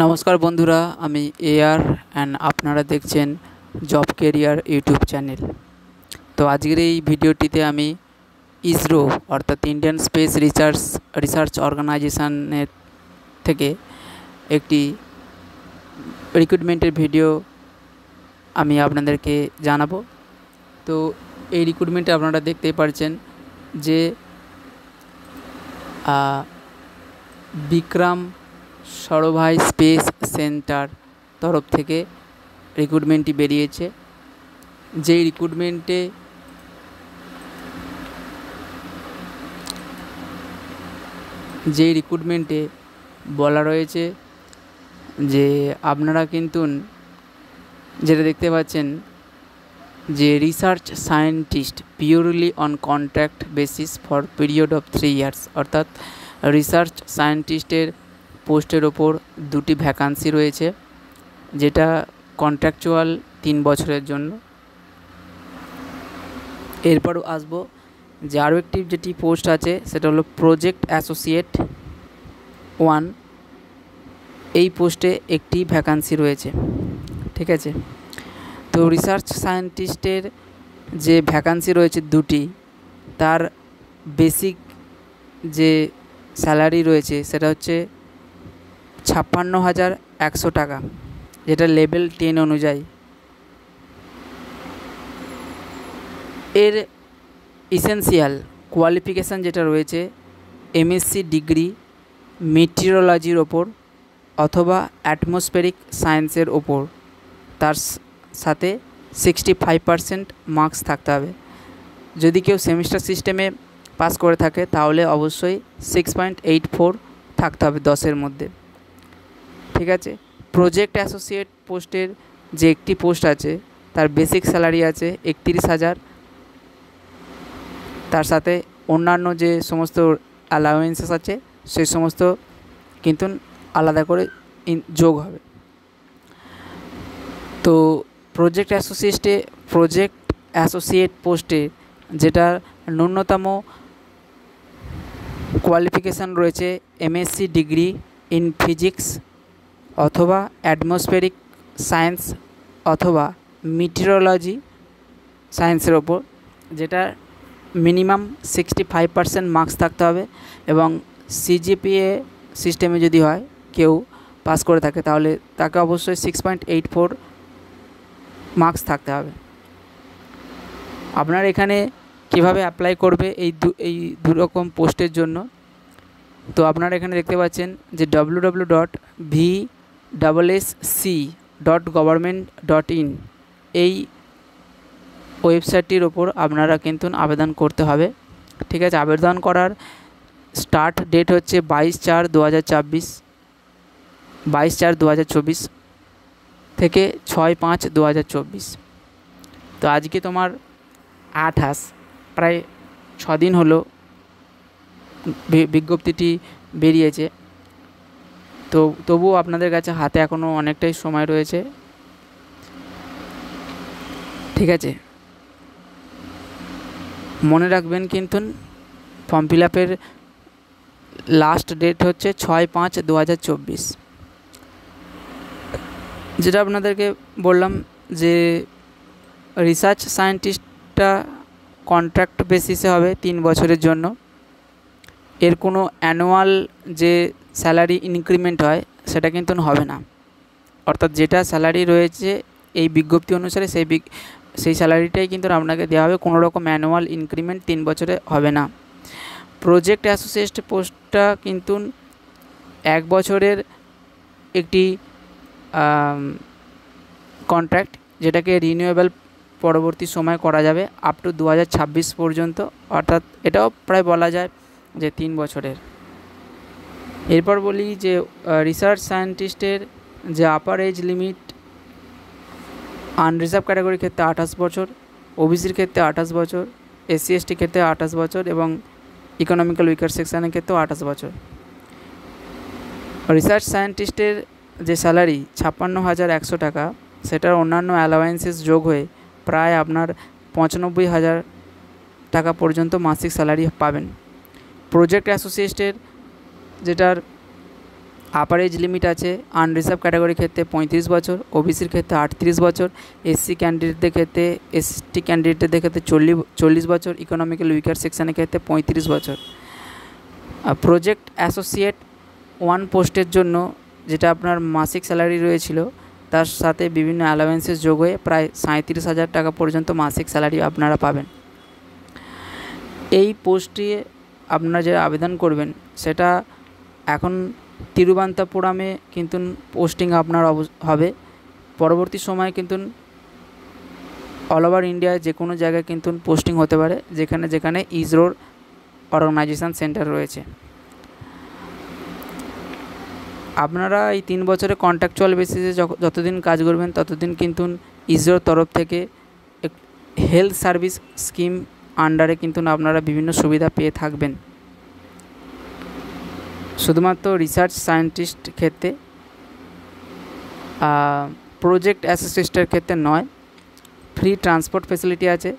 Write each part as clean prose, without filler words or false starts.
নমস্কার বন্ধুরা, আমি এআর অ্যান্ড আপনারা দেখছেন জব কেরিয়ার ইউটিউব চ্যানেল। তো আজকের এই ভিডিওটিতে আমি ইসরো অর্থাৎ ইন্ডিয়ান স্পেস রিসার্চ অর্গানাইজেশনের থেকে একটি রিক্রুটমেন্টের ভিডিও আমি আপনাদেরকে জানাবো। তো এই রিক্রুটমেন্টে আপনারা দেখতেই পাচ্ছেন যে বিক্রম সারাভাই স্পেস সেন্টার তরফ থেকে রিক্রুটমেন্টটি বেরিয়েছে। যেই রিক্রুটমেন্টে বলা রয়েছে যে আপনারা কিন্তু যেটা দেখতে পাচ্ছেন যে research scientist purely on contract basis for period of 3 years, অর্থাৎ রিসার্চ সায়েন্টিস্টের পোস্টের ওপর দুটি ভ্যাকান্সি রয়েছে, যেটা কন্ট্রাকচুয়াল 3 বছরের জন্য। এরপরও আসবো যে আরও একটি যেটি পোস্ট আছে সেটা হলো প্রজেক্ট অ্যাসোসিয়েট 1। এই পোস্টে একটি ভ্যাকান্সি রয়েছে, ঠিক আছে। তো রিসার্চ সায়েন্টিস্টের যে ভ্যাকান্সি রয়েছে দুটি, তার বেসিক যে স্যালারি রয়েছে সেটা হচ্ছে 56,100 টাকা, যেটা লেভেল 10 অনুযায়ী। এর ইসেন্সিয়াল কোয়ালিফিকেশান যেটা রয়েছে এমএসসি ডিগ্রি মেটিওরোলজির ওপর অথবা অ্যাটমসফেরিক সায়েন্সের ওপর, তার সাথে 65% মার্কস থাকতে হবে। যদি কেউ সেমিস্টার সিস্টেমে পাস করে থাকে তাহলে অবশ্যই 6.84 থাকতে হবে 10-এর মধ্যে, ঠিক আছে। প্রজেক্ট অ্যাসোসিয়েট পোস্টের যে একটি পোস্ট আছে তার বেসিক স্যালারি আছে 31,000, তার সাথে অন্যান্য যে সমস্ত অ্যালাউয়েন্সেস আছে সেই সমস্ত কিন্তু আলাদা করে যোগ হবে। তো প্রজেক্ট অ্যাসোসিয়েট পোস্টে যেটা ন্যূনতম কোয়ালিফিকেশান রয়েছে এমএসসি ডিগ্রি ইন ফিজিক্স অথবা অ্যাটমসফেরিক সায়েন্স অথবা মিটিওরোলজি সায়েন্সের ওপর, যেটা মিনিমাম 65% মার্কস থাকতে হবে। এবং সিজিপিএ সিস্টেমে যদি হয় কেউ পাস করে থাকে তাহলে তাকে অবশ্যই 6.84 মার্কস থাকতে হবে। আপনার এখানে কিভাবে অ্যাপ্লাই করবে এই দু রকম পোস্টের জন্য, তো আপনারা এখানে দেখতে পাচ্ছেন যে www.vssc.government.in এই ওয়েবসাইটটির ওপর আপনারা কিন্তু আবেদন করতে হবে, ঠিক আছে। আবেদন করার স্টার্ট ডেট হচ্ছে 22/4/2024 থেকে 6/5/2024। তো আজকে তোমার 28, প্রায় 6 দিন হলো বিজ্ঞপ্তিটি বেরিয়েছে। তো তবুও আপনাদের কাছে হাতে এখনও অনেকটাই সময় রয়েছে, ঠিক আছে। মনে রাখবেন কিন্তু ফর্ম ফিল আপের লাস্ট ডেট হচ্ছে 6/5/2024। যেটা আপনাদেরকে বললাম যে রিসার্চ সায়েন্টিস্টটা কন্ট্রাক্ট বেসিসে হবে 3 বছরের জন্য। এর কোনো অ্যানুয়াল যে স্যালারি ইনক্রিমেন্ট হয় সেটা কিন্তু হবে না, অর্থাৎ যেটা স্যালারি রয়েছে এই বিজ্ঞপ্তি অনুসারে সেই স্যালারিটাই কিন্তু আপনাকে দেওয়া হবে, কোনো রকম অ্যানুয়াল ইনক্রিমেন্ট 3 বছরে হবে না। প্রজেক্ট অ্যাসোসিয়েট পোস্টটা কিন্তু 1 বছরের একটি কন্ট্রাক্ট, যেটাকে রিনিউয়েবল পরবর্তী সময় করা যাবে আপ টু 2026 পর্যন্ত, অর্থাৎ এটাও প্রায় বলা যায় যে 3 বছরের। এরপর বলি যে রিসার্চ সায়েন্টিস্টের যে আপার এজ লিমিট আনরিজার্ভ ক্যাটাগরির ক্ষেত্রে 28 বছর, ওবিসির ক্ষেত্রে 28 বছর, এসসি এসটি ক্ষেত্রে 28 বছর এবং ইকোনমিক্যাল উইকার সেকশনের ক্ষেত্রেও 28 বছর। রিসার্চ সায়েন্টিস্টের যে স্যালারি 56,100 টাকা, সেটার অন্যান্য অ্যালাওয়েন্সেস যোগ হয়ে প্রায় আপনার 95,000 টাকা পর্যন্ত মাসিক স্যালারি পাবেন। প্রজেক্ট অ্যাসোসিয়েটের যেটার আপার এজ লিমিট আছে আনরিজার্ভ ক্যাটাগরির ক্ষেত্রে 35 বছর, ওবিসির ক্ষেত্রে 38 বছর, এসসি ক্যান্ডিডেটদের ক্ষেত্রে, এসটি ক্যান্ডিডেটদের ক্ষেত্রে 40 বছর, ইকোনমিক্যাল উইকার সেকশনের ক্ষেত্রে 35 বছর। প্রজেক্ট অ্যাসোসিয়েট 1 পোস্টের জন্য যেটা আপনার মাসিক স্যালারি রয়েছিল তার সাথে বিভিন্ন অ্যালাওয়েন্সেস যোগ হয়ে প্রায় 37,000 টাকা পর্যন্ত মাসিক স্যালারি আপনারা পাবেন। এই পোস্টে আপনারা যে আবেদন করবেন সেটা এখন তিরুবনন্তপুরমে কিন্তু পোস্টিং আপনার হবে। পরবর্তী সময়ে কিন্তু অল ওভার ইন্ডিয়ায় যে কোনো জায়গায় কিন্তু পোস্টিং হতে পারে, যেখানে যেখানে ইসরোর অর্গানাইজেশন সেন্টার রয়েছে। আপনারা এই 3 বছরে কন্ট্রাকচুয়াল বেসিসে যতদিন কাজ করবেন ততদিন কিন্তু ইসরোর তরফ থেকে হেলথ সার্ভিস স্কিম আন্ডারে কিন্তু আপনারা বিভিন্ন সুবিধা পেয়ে থাকবেন। শুধুমাত্র রিসার্চ সায়েন্টিস্ট ক্ষেত্রে, প্রজেক্ট অ্যাসোসিয়েটের ক্ষেত্রে নয়। ফ্রি ট্রান্সপোর্ট ফেসিলিটি আছে,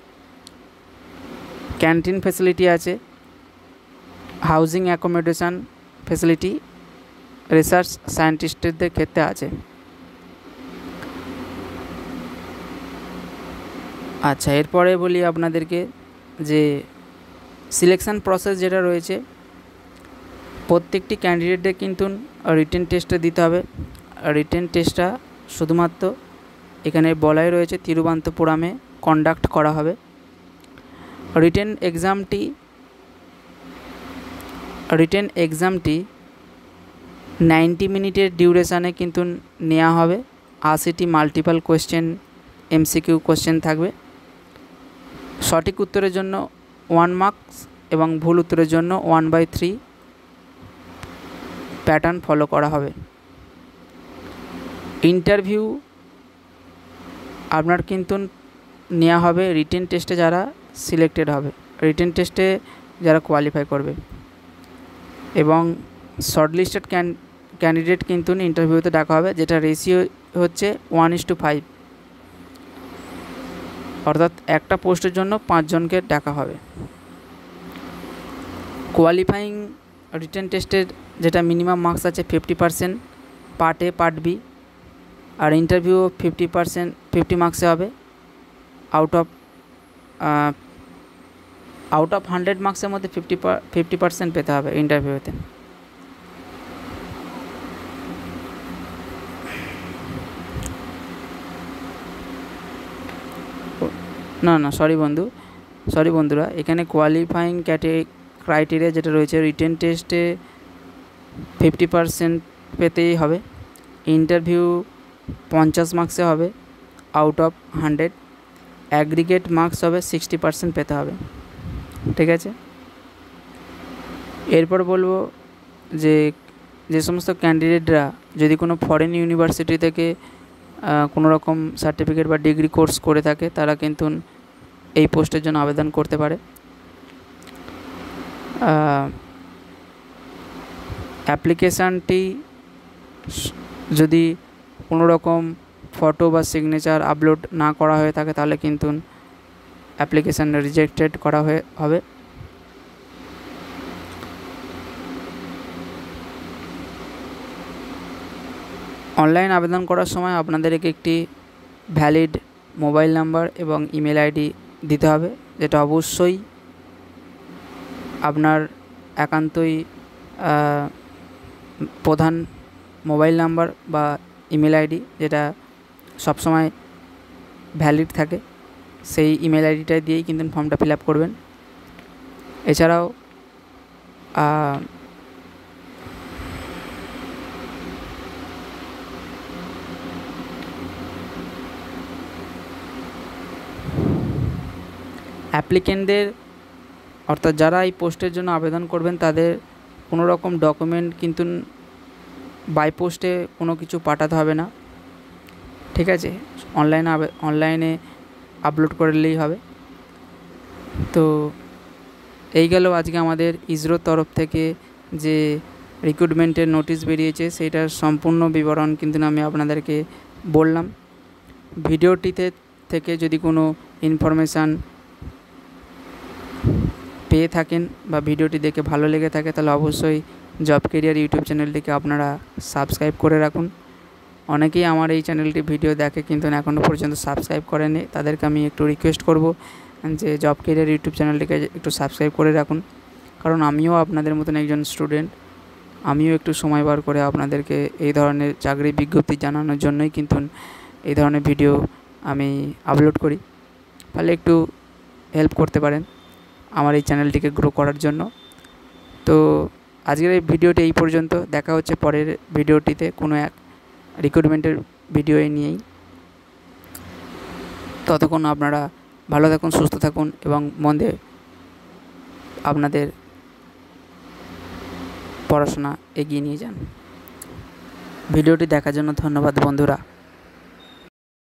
ক্যান্টিন ফেসিলিটি আছে, হাউজিং অ্যাকোমোডেশন ফেসিলিটি রিসার্চ সায়েন্টিস্টদের ক্ষেত্রে আছে। আচ্ছা, এরপরে বলি আপনাদেরকে যে সিলেকশান প্রসেস যেটা রয়েছে, প্রত্যেকটি ক্যান্ডিডেটদের কিন্তু রিটেন টেস্টটা দিতে হবে। রিটেন টেস্টটা শুধুমাত্র এখানে বলাই রয়েছে তিরুবনন্তপুরমে কন্ডাক্ট করা হবে। রিটেন এক্সামটি 90 মিনিটের ডিউরেশানে কিন্তু নেওয়া হবে। 80টি মাল্টিপল কোয়েশ্চেন এমসিকিউ কোয়েশ্চেন থাকবে। সঠিক উত্তরের জন্য 1 মার্কস এবং ভুল উত্তরের জন্য 1/3 প্যাটার্ন ফলো করা হবে। ইন্টারভিউ আপনার কিন্তু নেওয়া হবে রিটেন টেস্টে যারা সিলেক্টেড হবে, রিটেন টেস্টে যারা কোয়ালিফাই করবে, এবং শর্টলিস্টেড ক্যান্ডিডেট কিন্তু ইন্টারভিউতে ডাকা হবে, যেটা রেশিও হচ্ছে 1:5, অর্থাৎ একটা পোস্টের জন্য 5 জনকে ডাকা হবে। কোয়ালিফাইং রিটেন টেস্টের যেটা মিনিমাম মার্কস আছে 50% পার্ট এ পার্ট বি, আর ইন্টারভিউ 50 মার্কসে হবে। আউট অফ 100 মার্কসের মধ্যে 50% পেতে হবে ইন্টারভিউতে। সরি বন্ধুরা, এখানে কোয়ালিফাইং ক্রাইটেরিয়া যেটা রয়েছে, রিটেন টেস্টে 50% পেতেই হবে, ইন্টারভিউ 50 মার্কসে হবে আউট অফ 100, অ্যাগ্রিগেট মার্কস হবে 60% পেতে হবে। ঠিক আছে, এরপর বলবো যে সমস্ত ক্যান্ডিডেটরা যদি কোনো ফরেন ইউনিভার্সিটি থেকে কোনো রকম সার্টিফিকেট বা ডিগ্রি কোর্স করে থাকে তারা কিন্তু এই পোস্টের জন্য আবেদন করতে পারে। অ্যাপ্লিকেশানটি যদি কোনো রকম ফটো বা সিগনেচার আপলোড না করা হয়ে থাকে তাহলে কিন্তু অ্যাপ্লিকেশান রিজেক্টেড করা হবে। অনলাইন আবেদন করার সময় আপনাদেরকে একটি ভ্যালিড মোবাইল নাম্বার এবং ইমেল আইডি দিতে হবে, যেটা অবশ্যই আপনার একান্তই প্রধান মোবাইল নাম্বার বা ইমেল আইডি যেটা সবসময় ভ্যালিড থাকে, সেই ইমেল আইডিটা দিয়েই কিন্তু ফর্মটা ফিল আপ করবেন। এছাড়াও অ্যাপ্লিকেন্টদের অর্থাৎ যারা এই পোস্টের জন্য আবেদন করবেন তাদের কোনো রকম ডকুমেন্ট কিন্তু বাই পোস্টে কোনো কিছু পাঠাতে হবে না। ঠিক আছে, অনলাইনে আপলোড করলেই হবে। তো এই গেল আজকে আমাদের ইসরোর তরফ থেকে যে রিক্রুটমেন্টের নোটিশ বেরিয়েছে সেইটার সম্পূর্ণ বিবরণ কিন্তু আমি আপনাদেরকে বললাম। ভিডিওটিতে থেকে যদি কোনো ইনফরমেশান পেয়ে থাকেন বা ভিডিওটি দেখে ভালো লেগে থাকে তাহলে অবশ্যই জব কেরিয়ার ইউটিউব চ্যানেলটিকে আপনারা সাবস্ক্রাইব করে রাখুন। অনেকেই আমার এই চ্যানেলটি ভিডিও দেখে কিন্তু এখনও পর্যন্ত সাবস্ক্রাইব করেনি, তাদেরকে আমি একটু রিকোয়েস্ট করব যে জব কেরিয়ার ইউটিউব চ্যানেলটিকে একটু সাবস্ক্রাইব করে রাখুন, কারণ আমিও আপনাদের মতন একজন স্টুডেন্ট। আমিও একটু সময় বার করে আপনাদেরকে এই ধরনের চাকরির বিজ্ঞপ্তি জানানোর জন্যই কিন্তু এই ধরনের ভিডিও আমি আপলোড করি। ফলে একটু হেল্প করতে পারেন আমার এই চ্যানেলটিকে গ্রো করার জন্য। তো আজকের এই ভিডিওটি এই পর্যন্ত। দেখা হচ্ছে পরের ভিডিওটিতে কোনো এক রিক্রুটমেন্টের ভিডিও নিয়েই। ততক্ষণ আপনারা ভালো থাকুন, সুস্থ থাকুন এবং মন দিয়ে আপনাদের পড়াশোনা এগিয়ে নিয়ে যান। ভিডিওটি দেখার জন্য ধন্যবাদ বন্ধুরা।